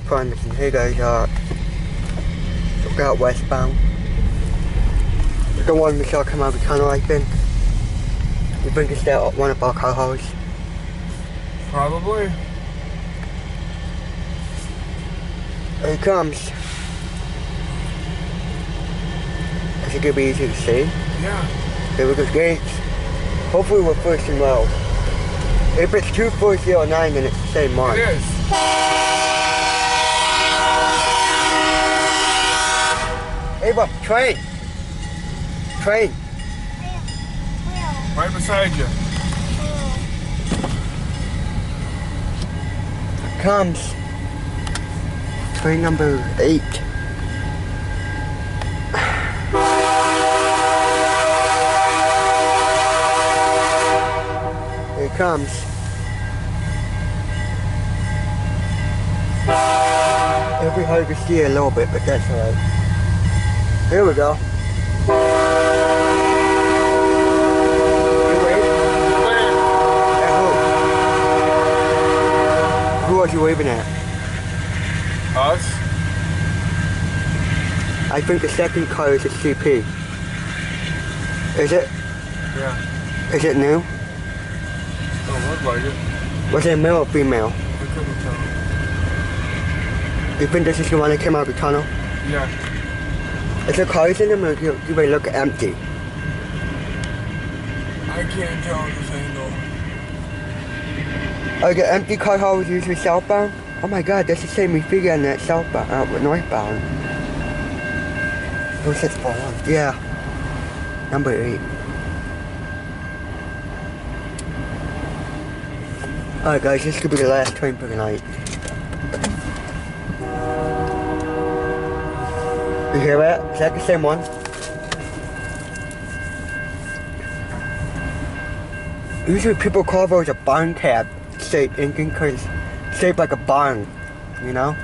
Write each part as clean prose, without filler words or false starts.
promising. Hey guys, look out westbound. The one we saw come out of the tunnel, I think. You think it's that one of our car hauls? Probably. Here he comes. Is it gonna be easy to see? Yeah. Here we go, gates. Hopefully we're first and low. If it's 2409, then it's the same mark. It is. Hey, Bob, train! Train! Right beside you. Comes. Train number 8. Here it comes. It'll be hard to see a little bit, but that's alright. Here we go. Who are you waving at? Us? I think the second car is a CP. Is it? Yeah. Is it new? Don't look like it. Was it male or female? I couldn't tell. You think this is the one that came out of the tunnel? Yeah. Is there cars in them or do they look empty? I can't tell this angle. Are the empty car hauls usually southbound? Oh my god, that's the same figure on that southbound, northbound. Who says 4-1? Yeah. Number 8. Alright guys, this could be the last train for the night. You hear that? Is that the same one? Usually people call those a barn cab shaped engine because it's shaped like a barn, you know?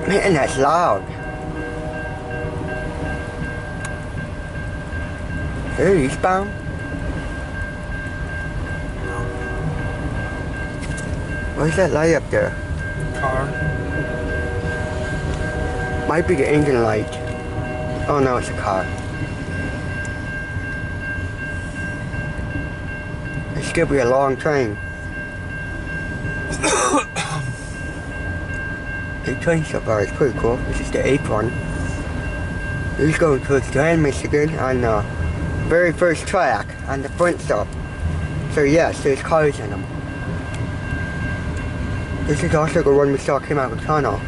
Man, that's loud. They're eastbound? What's that light up there? Car. Might be the engine light. Oh no, it's a car. It's gonna be a long train. The train so far is pretty cool. This is the 8th one. He's going towards Grand Michigan on the very first track on the front stop. So yes, there's cars in them. This is also the one we saw came out of the tunnel.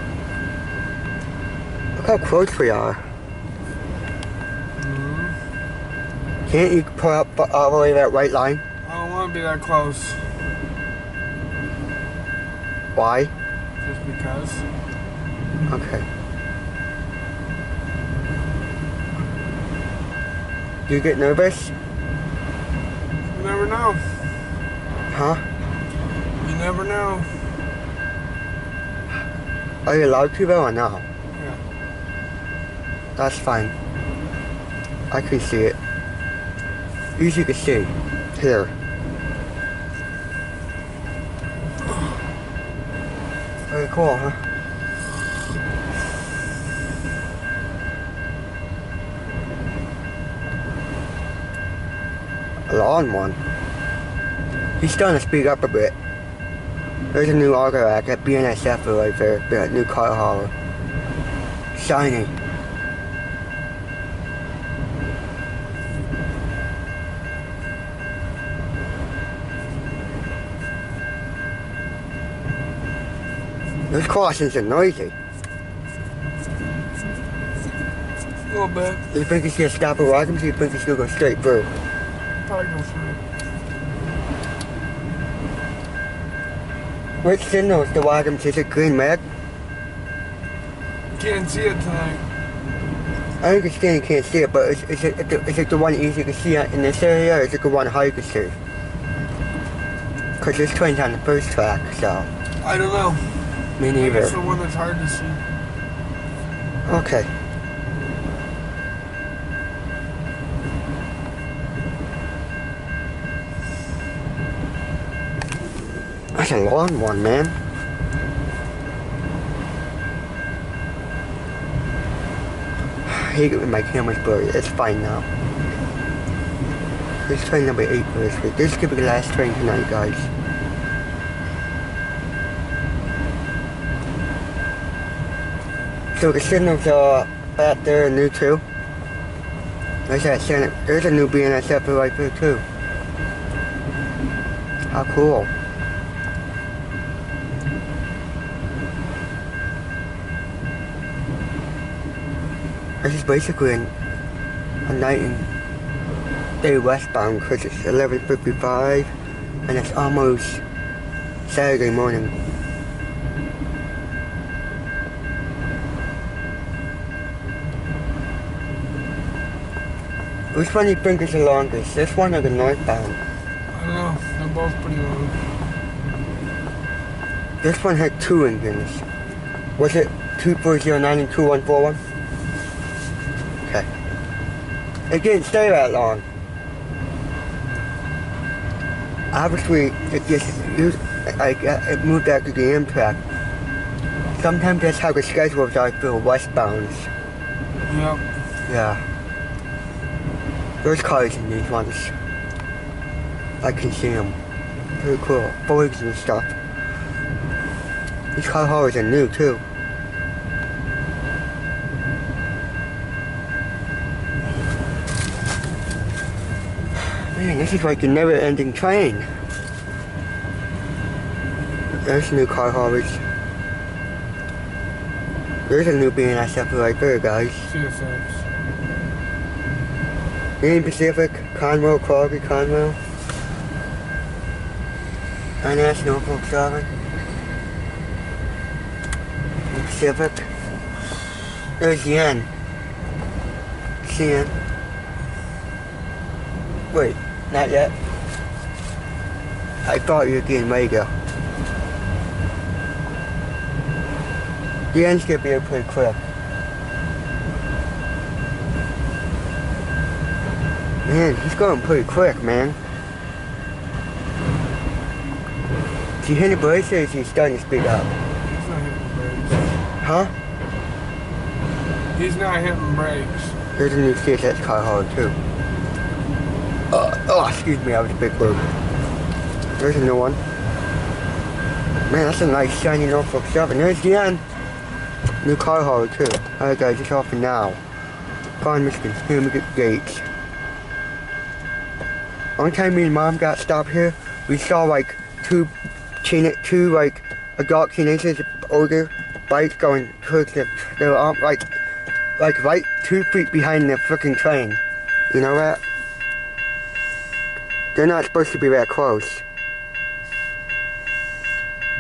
Look how close we are. Can't you pull up all the way that right line? I don't want to be that close. Why? Just because. Okay. Do you get nervous? You never know. Huh? You never know. Are you allowed to though or no? Yeah. That's fine. I can see it. Easy to see. Here. Very cool, huh? A long one. He's starting to speed up a bit. There's a new Autorack at BNSF right there. That new car hauler. Shiny. Those crossings are noisy. A little bit. Do you think he's gonna stop at Wagons or do you think he's gonna go straight through? Probably go through. Which signal is the Wagons? Is it green mag? Can't see it tonight. I understand you can't see it, but is it the one easy to see in this area or is it the one hard to see? Because this train's on the first track, so. I don't know. Me I think neither. it's the one that's hard to see. Okay. That's a long one, man. I hate it when my camera's blurry. It's fine now. This is train number 8 for this week. This could be the last train tonight, guys. So the signals are back there and new too. There's a new BNSF right there too. How cool. This is basically a night and day westbound because it's 11:55 and it's almost Saturday morning. Which one do you think is the longest? This one or the northbound? I don't know. They're both pretty long. This one had 2 engines. Was it 2409 and 2141? Okay. It didn't stay that long. Obviously, it moved out to the Amtrak. Sometimes that's how the schedules are for westbounds. Yep. Yeah. There's cars in these ones. I can see them. Pretty cool. Boys and stuff. These car haulers are new too. Man, this is like a never-ending train. There's new car haulers. There's a new BNSF right there, guys. CSX. Union Pacific, Conrail, Corby, Conrail. INS, Norfolk Southern. Union Pacific. There's the N. CN. Wait, not yet. I thought you were getting ready to go. The N's gonna be here pretty quick. Man, he's going pretty quick, man. Is he hitting the brakes or is he starting to speed up? He's not hitting brakes. Huh? He's not hitting brakes. There's a new CSX car hauler too. Oh, excuse me, I was a big bird. There's a new one. Man, that's a nice shiny Norfolk Southern. There's the end. New car hauler too. Alright guys, it's off for now. Port Huron Michigan. Here we get the gates. One time me and Mom got stopped here, we saw like two like adult teenagers, older bikes going towards they were like right 2 feet behind the freaking train. You know that? They're not supposed to be that close.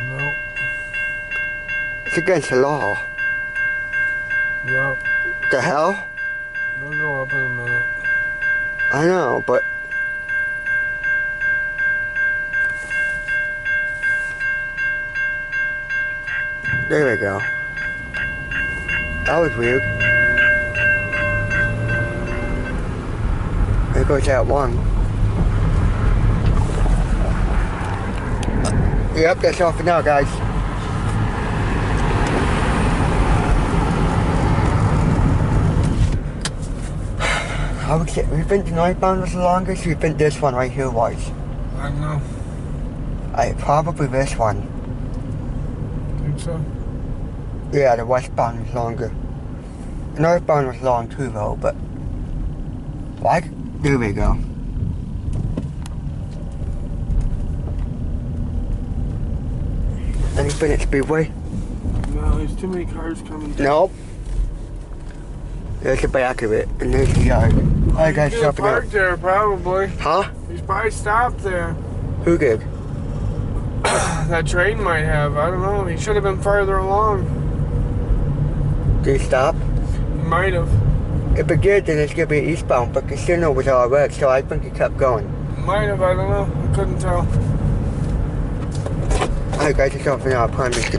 No. It's against the law. Yep. The hell? We'll go up in a minute. I know, but there we go. That was weird. There goes that one. Yep, that's all for now, guys. I would say, we think the northbound was the longest, we think this one right here was. I don't know. Probably this one. Think so? Yeah, the westbound was longer. The northbound was long too though, but like, there we go. Anything at Speedway? No, there's too many cars coming. Nope. There's the back of it, and there's the yard. Alright guys, He's stopping out. parked there, probably. Huh? He's probably stopped there. Who did? That train might have. I don't know. He should have been farther along. Did he stop? He might have. If it did, then it's gonna be eastbound, but the signal was all red, so I think he kept going. Might have. I don't know. I couldn't tell. Alright guys, it's all for now. I promise you.